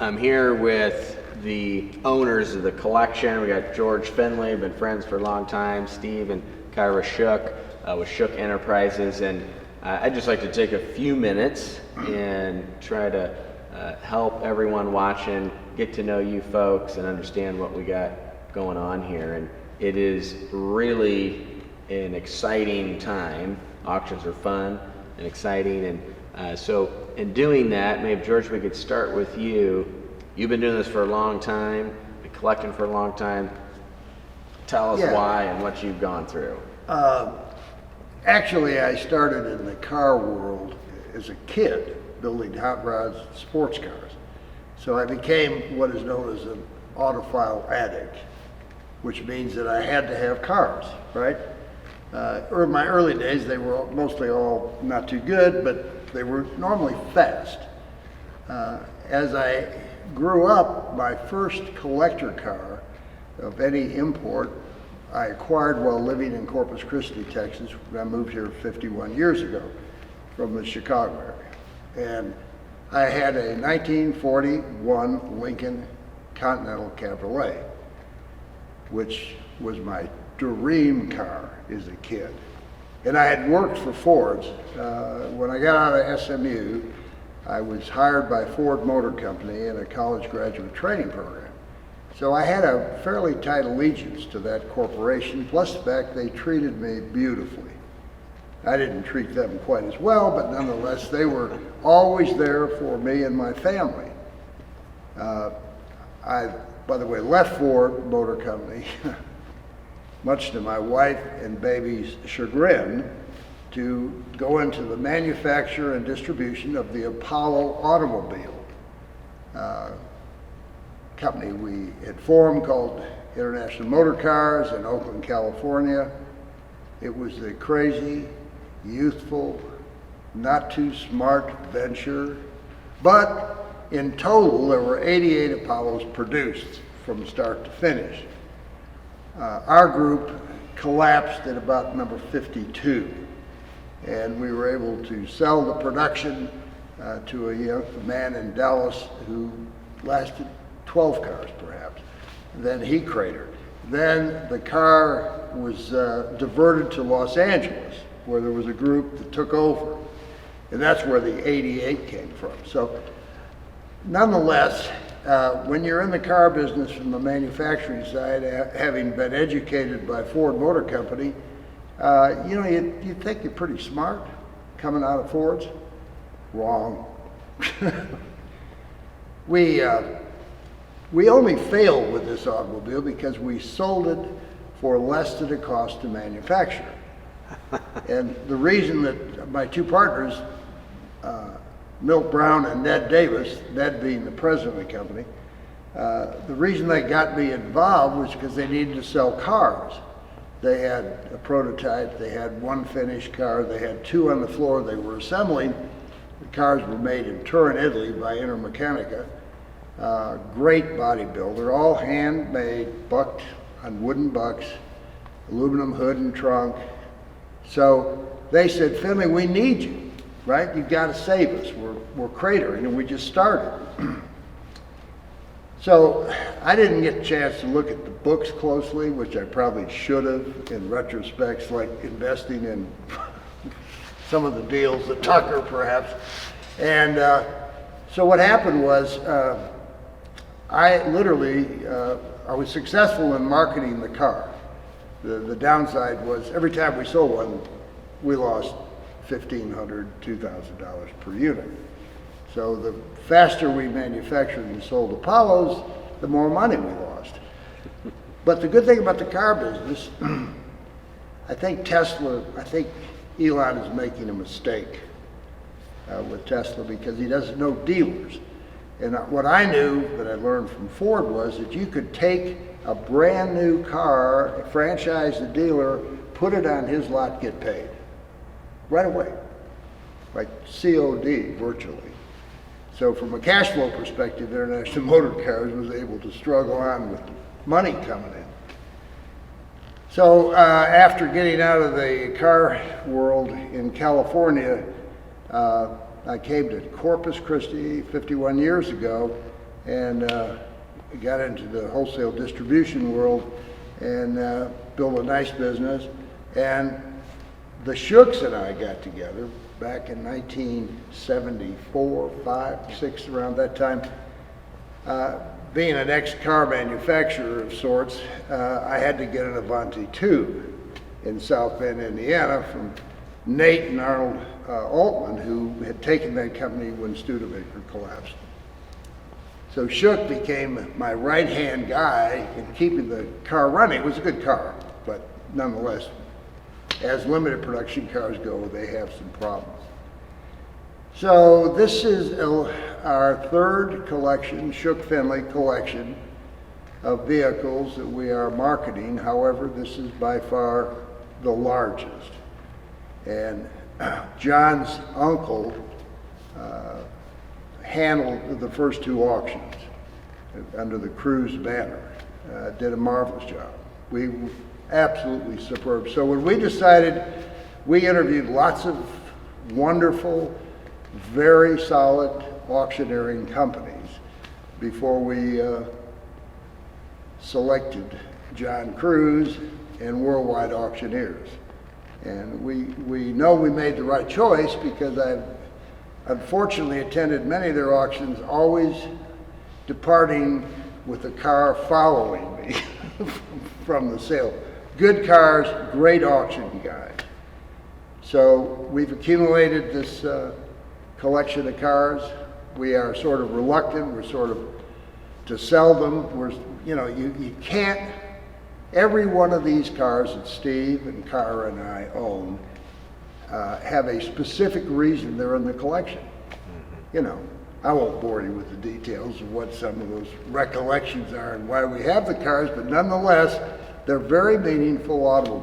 I'm here with the owners of the collection. We got George Finley, been friends for a long time, Steve and Kyra Shook with Shook Enterprises, and I'd just like to take a few minutes and try to help everyone watching get to know you folks and understand what we got going on here. And it is really an exciting time. Auctions are fun and exciting, and so in doing that, maybe George, we could start with you. You've been doing this for a long time, been collecting for a long time. Tell us why and what you've gone through. Actually, I started in the car world as a kid, building hot rods and sports cars. So I became what is known as an autophile addict, which means that I had to have cars, right? In my early days, they were mostly all not too good, but they were normally fast. As I grew up, my first collector car of any import I acquired while living in Corpus Christi, Texas. I moved here 51 years ago from the Chicago area. And I had a 1941 Lincoln Continental Cabriolet, which was my dream car as a kid. And I had worked for Ford's. When I got out of SMU, I was hired by Ford Motor Company in a college graduate training program. So I had a fairly tight allegiance to that corporation, plus the fact they treated me beautifully. I didn't treat them quite as well, but nonetheless, they were always there for me and my family. I, by the way, left Ford Motor Company much to my wife and baby's chagrin, to go into the manufacture and distribution of the Apollo automobile. Company we had formed called International Motor Cars in Oakland, California. It was a crazy, youthful, not too smart venture, but in total there were 88 Apollos produced from start to finish. Our group collapsed at about number 52, and we were able to sell the production to a young man in Dallas who lasted 12 cars perhaps. Then he cratered. Then the car was diverted to Los Angeles, where there was a group that took over, and that's where the 88 came from. So nonetheless, when you're in the car business from the manufacturing side, having been educated by Ford Motor Company, you think you're pretty smart coming out of Ford's. Wrong. We only failed with this automobile because we sold it for less than it cost to manufacture. And the reason that my two partners, Milt Brown and Ned Davis, Ned being the president of the company, the reason they got me involved was because they needed to sell cars. They had a prototype, they had one finished car, they had two on the floor they were assembling. The cars were made in Turin, Italy by Intermeccanica. Great body builder, all handmade, bucked on wooden bucks, aluminum hood and trunk. So they said, Finley, we need you, right? You've got to save us. We're cratering, and we just started. So I didn't get a chance to look at the books closely, which I probably should have in retrospect, like investing in some of the deals at Tucker perhaps. And so what happened was I was successful in marketing the car. The downside was every time we sold one, we lost $1,500, $2,000 per unit. So the faster we manufactured and sold Apollos, the more money we lost. But the good thing about the car business, I think Elon is making a mistake with Tesla because he doesn't know dealers. And what I knew that I learned from Ford was that you could take a brand new car, franchise the dealer, put it on his lot, get paid right away, like COD virtually. So from a cash flow perspective, International Motor Cars was able to struggle on with money coming in. So after getting out of the car world in California, I came to Corpus Christi 51 years ago and got into the wholesale distribution world and built a nice business. And the Shooks and I got together back in 1974, 5, 6, around that time. Being an ex-car manufacturer of sorts, I had to get an Avanti tube in South Bend, Indiana, from Nate and Arnold Altman, who had taken that company when Studebaker collapsed. So Shook became my right-hand guy in keeping the car running. It was a good car, but nonetheless, as limited production cars go, they have some problems. So this is our third collection, Shook Finley collection of vehicles that we are marketing. However, this is by far the largest. And John's uncle handled the first two auctions under the Cruise banner, did a marvelous job. We were absolutely superb. So when we decided, we interviewed lots of wonderful, very solid auctioneering companies before we selected John Cruise and Worldwide Auctioneers. And we know we made the right choice because I've unfortunately attended many of their auctions, always departing with a car following me from the sale. Good cars, great auction guys. So we've accumulated this collection of cars. We are sort of reluctant, we're sort of to sell them. You can't, every one of these cars that Steve and Cara and I own have a specific reason they're in the collection. You know, I won't bore you with the details of what some of those recollections are and why we have the cars, but nonetheless, they're very meaningful automobiles.